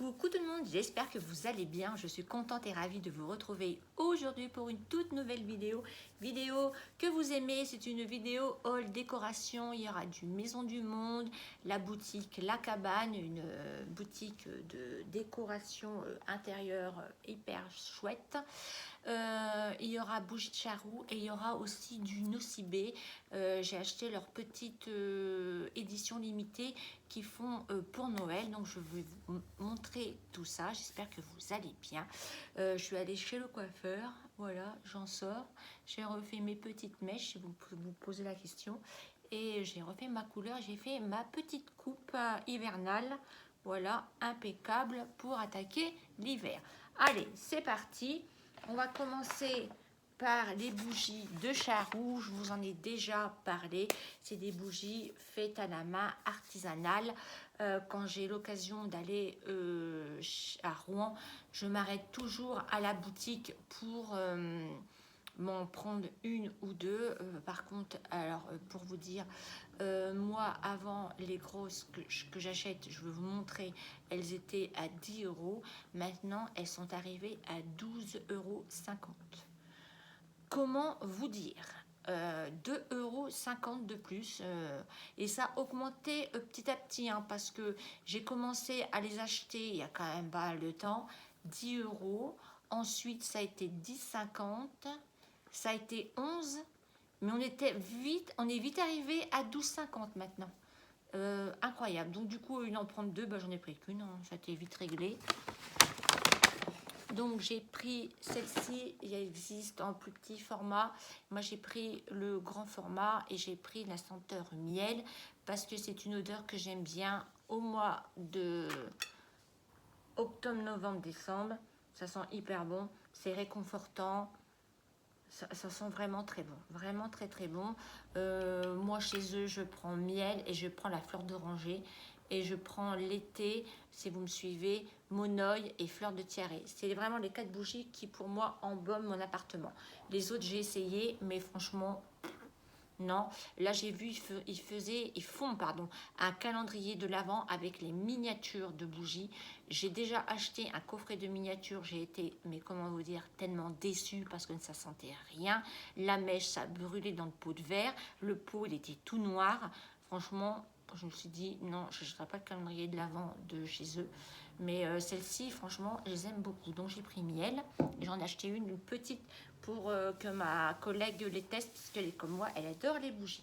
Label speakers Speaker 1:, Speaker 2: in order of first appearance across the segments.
Speaker 1: Coucou tout le monde, j'espère que vous allez bien. Je suis contente et ravie de vous retrouver aujourd'hui pour une toute nouvelle vidéo. Vidéo que vous aimez, c'est une vidéo haul décoration. Il y aura du Maison du Monde, la boutique La Cabane, une boutique de décoration intérieure hyper chouette. Il y aura Bougie de Charroux et il y aura aussi du Nocibé. J'ai acheté leur petite édition limitée qu'ils font pour Noël, donc je vais vous montrer tout ça. J'espère que vous allez bien. Je suis allée chez le coiffeur, voilà, j'en sors. J'ai refait mes petites mèches si vous vous posez la question, et j'ai refait ma couleur. J'ai fait ma petite coupe hivernale, voilà, impeccable pour attaquer l'hiver. Allez, c'est parti. On va commencer par les bougies de Charroux. Je vous en ai déjà parlé. C'est des bougies faites à la main, artisanales. Quand j'ai l'occasion d'aller à Rouen, je m'arrête toujours à la boutique pour m'en prendre une ou deux. Par contre, alors pour vous dire, moi avant les grosses que j'achète, je vais vous montrer, elles étaient à 10 €. Maintenant, elles sont arrivées à 12,50 €. Comment vous dire, 2,50 € de plus, et ça a augmenté petit à petit, hein, parce que j'ai commencé à les acheter il y a quand même pas le temps, 10 €. Ensuite, ça a été 10,50 €, ça a été 11, mais on est vite arrivé à 12,50 € maintenant. Incroyable. Donc du coup, une en prendre deux, bah, j'en ai pris qu'une, hein, ça a été vite réglé. Donc j'ai pris celle-ci, il existe en plus petit format. Moi j'ai pris le grand format et j'ai pris la senteur miel parce que c'est une odeur que j'aime bien au mois de octobre, novembre, décembre. Ça sent hyper bon, c'est réconfortant. Ça sent vraiment très bon, vraiment très très bon. Moi chez eux je prends miel et je prends la fleur d'oranger. Et je prends l'été, si vous me suivez, monoeil et fleur de tiare. C'est vraiment les 4 bougies qui pour moi embaument mon appartement. Les autres j'ai essayé, mais franchement non. Là j'ai vu, ils font un calendrier de l'Avent avec les miniatures de bougies. J'ai déjà acheté un coffret de miniatures. J'ai été, mais comment vous dire, tellement déçue parce que ça sentait rien. La mèche, ça brûlait dans le pot de verre. Le pot, il était tout noir. Franchement, je me suis dit, non, je n'achèterai pas le calendrier de l'Avent de chez eux. Mais celle-ci, franchement, je les aime beaucoup. Donc, j'ai pris miel. J'en ai acheté une petite pour que ma collègue les teste, parce qu'elle est comme moi, elle adore les bougies.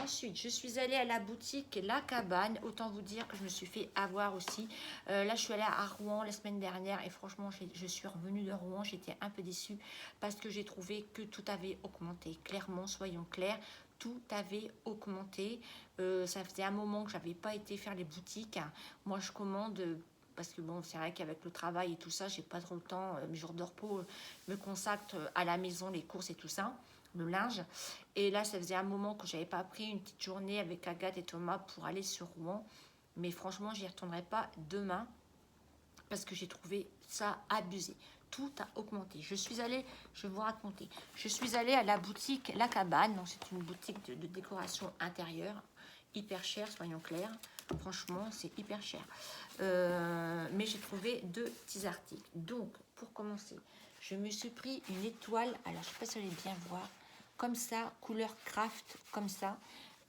Speaker 1: Ensuite, je suis allée à la boutique La Cabane. Autant vous dire que je me suis fait avoir aussi. Là, je suis allée à Rouen la semaine dernière et franchement, je suis revenue de Rouen. J'étais un peu déçue parce que j'ai trouvé que tout avait augmenté. Clairement, soyons clairs, tout avait augmenté. Ça faisait un moment que j'avais pas été faire les boutiques. Moi, je commande parce que bon, c'est vrai qu'avec le travail et tout ça, j'ai pas trop le temps. Mes jours de repos me consacrent à la maison, les courses et tout ça, le linge. Et là, ça faisait un moment que j'avais pas pris une petite journée avec Agathe et Thomas pour aller sur Rouen. Mais franchement, j'y retournerai pas demain parce que j'ai trouvé ça abusé. Tout a augmenté. Je vais vous raconter. Je suis allée à la boutique La Cabane. C'est une boutique de décoration intérieure. Hyper cher, soyons clairs. Franchement, c'est hyper cher. Mais j'ai trouvé 2 petits articles. Donc, pour commencer, je me suis pris une étoile. Alors, je ne sais pas si vous allez bien voir. Comme ça, couleur craft, comme ça,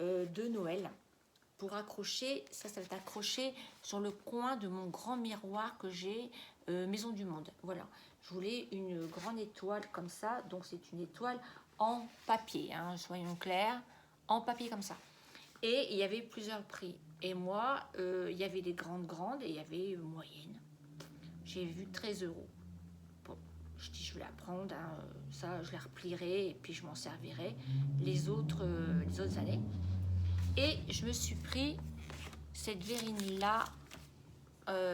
Speaker 1: de Noël. Pour accrocher, ça va être accroché sur le coin de mon grand miroir que j'ai Maison du Monde. Voilà, je voulais une grande étoile comme ça. Donc, c'est une étoile en papier, hein, soyons clairs, en papier comme ça. Et il y avait plusieurs prix. Et moi, il y avait des grandes et il y avait moyenne. J'ai vu 13 €. Bon, je dis, je vais la prendre. Hein, ça, je la replierai et puis je m'en servirai les autres années. Et je me suis pris cette verrine-là.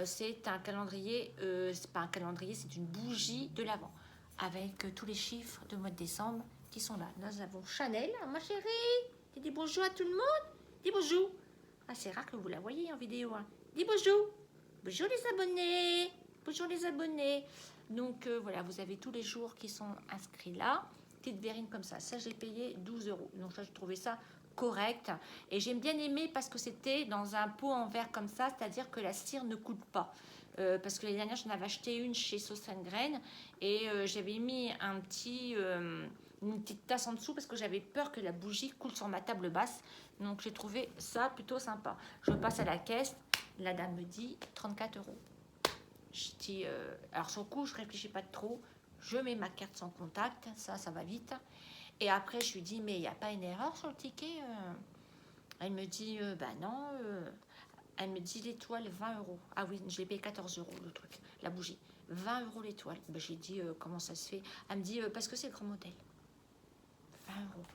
Speaker 1: C'est un calendrier. C'est pas un calendrier, c'est une bougie de l'Avent. Avec tous les chiffres de mois de décembre qui sont là. Nous avons Chanel, ma chérie. Tu dis bonjour à tout le monde. Dis bonjour. Ah, c'est rare que vous la voyez en vidéo. Hein. Dis bonjour. Bonjour les abonnés. Bonjour les abonnés. Donc voilà, vous avez tous les jours qui sont inscrits là. Petite verrine comme ça. Ça, j'ai payé 12 €. Donc ça, j'ai trouvé ça correct. Et j'ai bien aimé parce que c'était dans un pot en verre comme ça, c'est-à-dire que la cire ne coule pas. Parce que l'année dernière, j'en avais acheté une chez Sauce Graine et j'avais mis une petite tasse en dessous parce que j'avais peur que la bougie coule sur ma table basse. Donc j'ai trouvé ça plutôt sympa. Je passe à la caisse, la dame me dit 34 euros. Je dis, alors sur le coup, je réfléchis pas trop. Je mets ma carte sans contact, ça va vite. Et après, je lui dis, mais il n'y a pas une erreur sur le ticket Elle me dit, bah non. Elle me dit l'étoile 20 euros. Ah oui, j'ai payé 14 euros le truc, la bougie. 20 euros l'étoile. Ben, j'ai dit, comment ça se fait? Elle me dit, parce que c'est le grand modèle. 20 euros.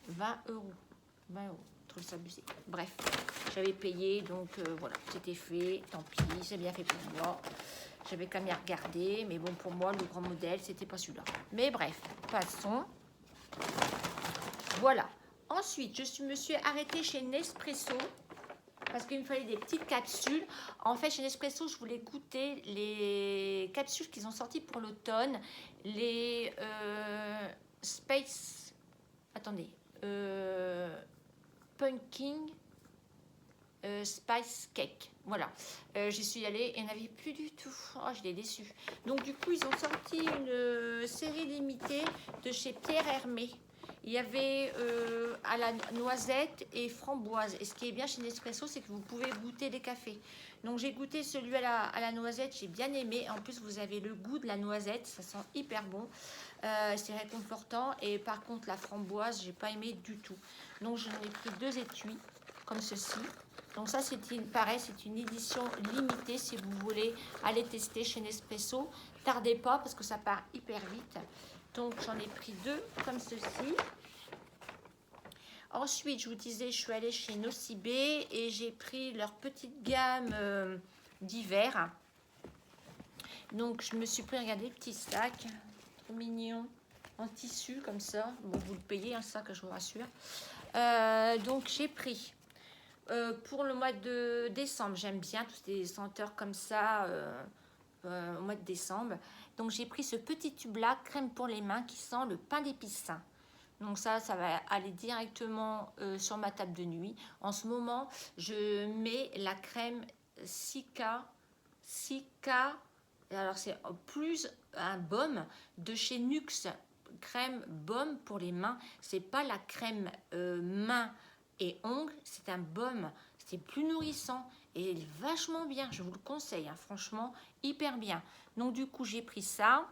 Speaker 1: 20 euros. 20 euros. Je trouve ça abusé. Bref, j'avais payé, donc voilà, c'était fait. Tant pis, c'est bien fait pour moi. J'avais quand même à regarder, mais bon, pour moi, le grand modèle, c'était pas celui-là. Mais bref, passons. Voilà. Ensuite, me suis arrêtée chez Nespresso parce qu'il me fallait des petites capsules. En fait, chez Nespresso, je voulais goûter les capsules qu'ils ont sorties pour l'automne. Les Space... Attendez. Pumpkin Spice Cake. Voilà. J'y suis allée et il n'y en avait plus du tout. Oh, je l'ai déçu. Donc, du coup, ils ont sorti une série limitée de chez Pierre Hermé. Il y avait à la noisette et framboise. Et ce qui est bien chez Nespresso, c'est que vous pouvez goûter des cafés. Donc, j'ai goûté celui à la noisette. J'ai bien aimé. En plus, vous avez le goût de la noisette. Ça sent hyper bon. C'est réconfortant. Et par contre, la framboise, j'ai pas aimé du tout. Donc, j'en ai pris 2 étuis comme ceci. Donc ça, pareil, c'est une édition limitée si vous voulez aller tester chez Nespresso. Tardez pas parce que ça part hyper vite. Donc j'en ai pris 2 comme ceci. Ensuite, je vous disais, je suis allée chez Nocibé et j'ai pris leur petite gamme d'hiver. Donc je me suis pris, regardez, petit sac, trop mignon, en tissu comme ça. Bon, vous le payez, hein, ça que je vous rassure. Donc j'ai pris... pour le mois de décembre, j'aime bien toutes les senteurs comme ça au mois de décembre. Donc j'ai pris ce petit tube là, crème pour les mains, qui sent le pain d'épices sain. Donc ça va aller directement sur ma table de nuit. En ce moment, je mets la crème Sika. Alors c'est plus un baume de chez Nuxe, crème baume pour les mains. C'est pas la crème main et ongles, c'est un baume, c'est plus nourrissant et vachement bien, je vous le conseille, hein, franchement, hyper bien. Donc du coup, j'ai pris ça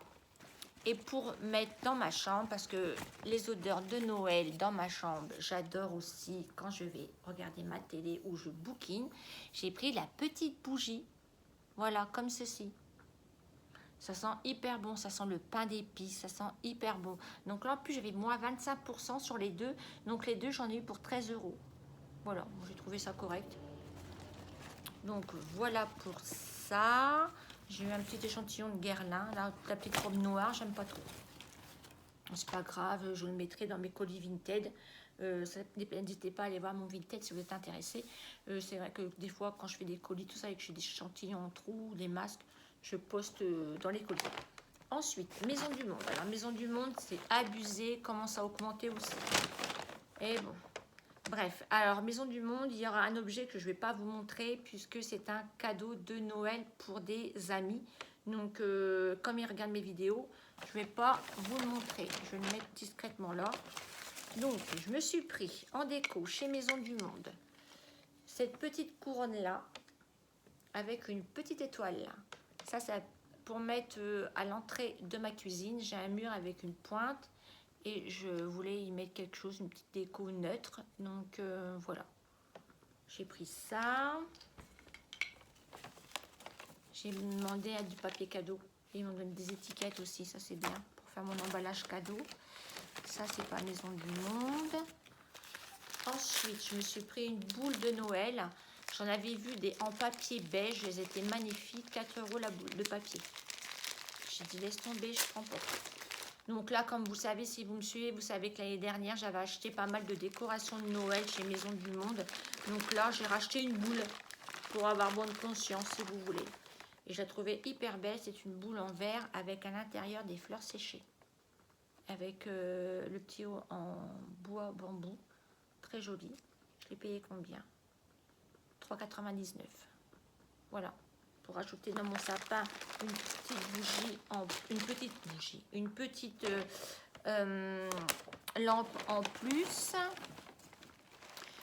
Speaker 1: et pour mettre dans ma chambre, parce que les odeurs de Noël dans ma chambre, j'adore aussi quand je vais regarder ma télé ou je bouquine, j'ai pris la petite bougie, voilà, comme ceci. Ça sent hyper bon, ça sent le pain d'épices, ça sent hyper bon. Donc là, en plus, j'avais moins 25% sur les deux. Donc les deux, j'en ai eu pour 13 euros. Voilà, j'ai trouvé ça correct. Donc voilà pour ça. J'ai eu un petit échantillon de Guerlain. Là, la petite robe noire, j'aime pas trop. C'est pas grave, je le mettrai dans mes colis Vinted. N'hésitez pas à aller voir mon Vinted si vous êtes intéressé. C'est vrai que des fois, quand je fais des colis, tout ça, et que j'ai des échantillons en trous, des masques, je poste dans les colis. Ensuite, Maison du Monde. Alors, Maison du Monde, c'est abusé, commence à augmenter aussi. Et bon, bref. Alors, Maison du Monde, il y aura un objet que je ne vais pas vous montrer puisque c'est un cadeau de Noël pour des amis. Donc, comme ils regardent mes vidéos, je ne vais pas vous le montrer. Je vais le mettre discrètement là. Donc, je me suis pris en déco chez Maison du Monde cette petite couronne-là avec une petite étoile là. Ça, c'est pour mettre à l'entrée de ma cuisine. J'ai un mur avec une pointe et je voulais y mettre quelque chose, une petite déco neutre. Donc voilà, j'ai pris ça. J'ai demandé à du papier cadeau. Ils m'ont donné des étiquettes aussi, ça c'est bien pour faire mon emballage cadeau. Ça, c'est pas Maison du Monde. Ensuite, je me suis pris une boule de Noël. J'en avais vu des en papier beige, elles étaient magnifiques, 4 euros la boule de papier. J'ai dit laisse tomber, je prends pas. Donc là, comme vous savez, si vous me suivez, vous savez que l'année dernière, j'avais acheté pas mal de décorations de Noël chez Maison du Monde. Donc là, j'ai racheté une boule pour avoir bonne conscience, si vous voulez. Et je la trouvais hyper belle, c'est une boule en verre avec à l'intérieur des fleurs séchées. Avec le petit haut en bois bambou. très joli. Je l'ai payé combien? 3,99. Voilà, pour ajouter dans mon sapin une petite bougie, une petite lampe en plus.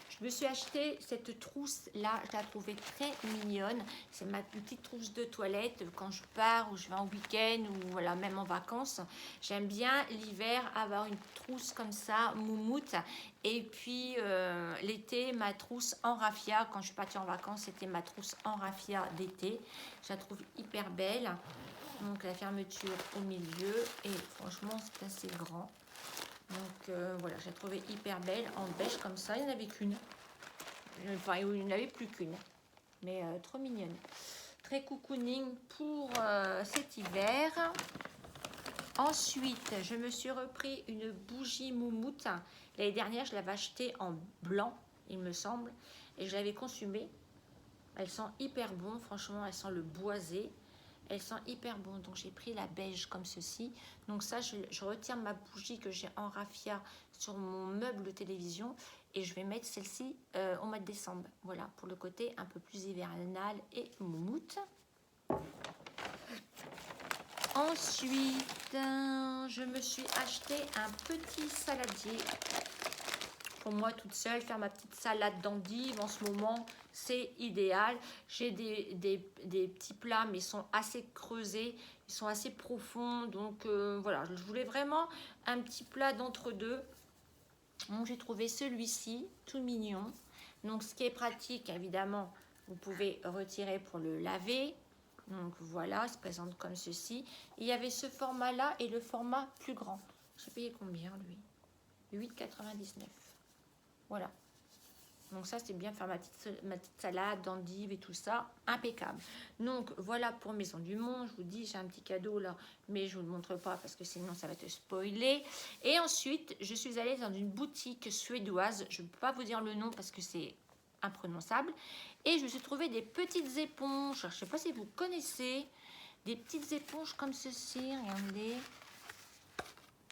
Speaker 1: Je me suis acheté cette trousse là, je la trouvais très mignonne. C'est ma petite trousse de toilette quand je pars ou je vais en week-end ou voilà, même en vacances. J'aime bien l'hiver avoir une trousse comme ça, moumoute. Et puis l'été, ma trousse en raffia. Quand je suis partie en vacances, c'était ma trousse en raffia d'été. Je la trouve hyper belle. Donc la fermeture au milieu et franchement c'est assez grand. Donc voilà, j'ai trouvé hyper belle en beige comme ça. Il n'y en avait qu'une. Enfin, il n'y en avait plus qu'une. Mais trop mignonne. Très cocooning pour cet hiver. Ensuite, je me suis repris une bougie moumoute. L'année dernière, je l'avais achetée en blanc, il me semble. Et je l'avais consumée. Elles sont hyper bonnes. Franchement, elles sentent le boisé. Elles sont hyper bonnes, donc j'ai pris la beige comme ceci. Donc ça, je retire ma bougie que j'ai en raffia sur mon meuble de télévision et je vais mettre celle-ci au mois de décembre. Voilà, pour le côté un peu plus hivernal et moumoute. Ensuite, je me suis acheté un petit saladier. Pour moi toute seule, faire ma petite salade d'endives en ce moment, c'est idéal. J'ai des petits plats, mais ils sont assez creusés, ils sont assez profonds. Donc voilà, je voulais vraiment un petit plat d'entre-deux. Donc j'ai trouvé celui-ci, tout mignon. Donc ce qui est pratique, évidemment, vous pouvez retirer pour le laver. Donc voilà, il se présente comme ceci. Il y avait ce format-là et le format plus grand. J'ai payé combien lui? 8,99. Voilà. Donc ça, c'est bien faire ma petite salade d'endives et tout ça. Impeccable. Donc voilà pour Maison du Monde. Je vous dis, j'ai un petit cadeau là, mais je ne vous le montre pas parce que sinon ça va te spoiler. Et ensuite, je suis allée dans une boutique suédoise. Je ne peux pas vous dire le nom parce que c'est imprononçable. Et je me suis trouvé des petites éponges. Je ne sais pas si vous connaissez. Des petites éponges comme ceci. Regardez.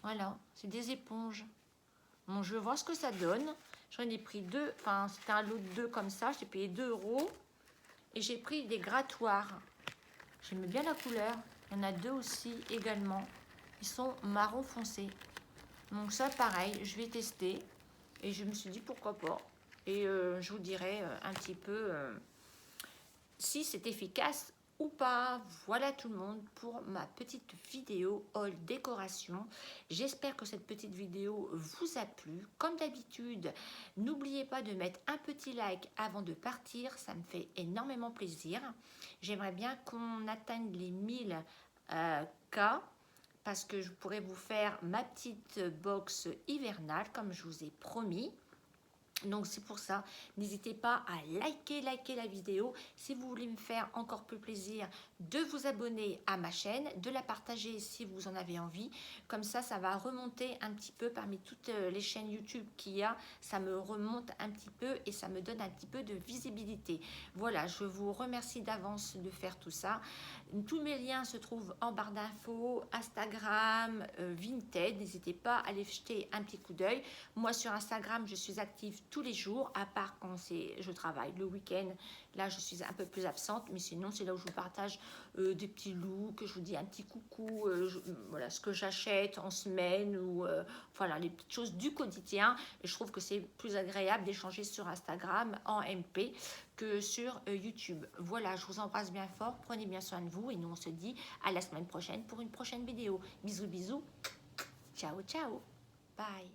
Speaker 1: Voilà, c'est des éponges. Bon, je vais voir ce que ça donne. J'en ai pris deux, enfin c'était un lot de deux comme ça, j'ai payé 2 €. Et j'ai pris des grattoirs. J'aime bien la couleur. Il y en a deux aussi également. Ils sont marron foncé. Donc ça pareil, je vais tester. Et je me suis dit pourquoi pas. Et je vous dirai un petit peu si c'est efficace ou pas. Voilà tout le monde pour ma petite vidéo haul décoration. J'espère que cette petite vidéo vous a plu. Comme d'habitude, n'oubliez pas de mettre un petit like avant de partir, ça me fait énormément plaisir. J'aimerais bien qu'on atteigne les 1000 K parce que je pourrais vous faire ma petite box hivernale comme je vous ai promis. Donc c'est pour ça, n'hésitez pas à liker la vidéo. Si vous voulez me faire encore plus plaisir, de vous abonner à ma chaîne, de la partager si vous en avez envie. Comme ça va remonter un petit peu parmi toutes les chaînes YouTube qu'il y a. Ça me remonte un petit peu et ça me donne un petit peu de visibilité. Voilà, je vous remercie d'avance de faire tout ça. Tous mes liens se trouvent en barre d'infos, Instagram, Vinted. N'hésitez pas à aller jeter un petit coup d'œil. Moi sur Instagram, je suis active tous les jours, à part quand je travaille le week-end. Là, je suis un peu plus absente, mais sinon, c'est là où je vous partage des petits looks, je vous dis un petit coucou, voilà ce que j'achète en semaine, ou voilà, les petites choses du quotidien. Et je trouve que c'est plus agréable d'échanger sur Instagram en MP que sur YouTube. Voilà, je vous embrasse bien fort, prenez bien soin de vous, et nous, on se dit à la semaine prochaine pour une prochaine vidéo. Bisous, bisous, ciao, ciao, bye.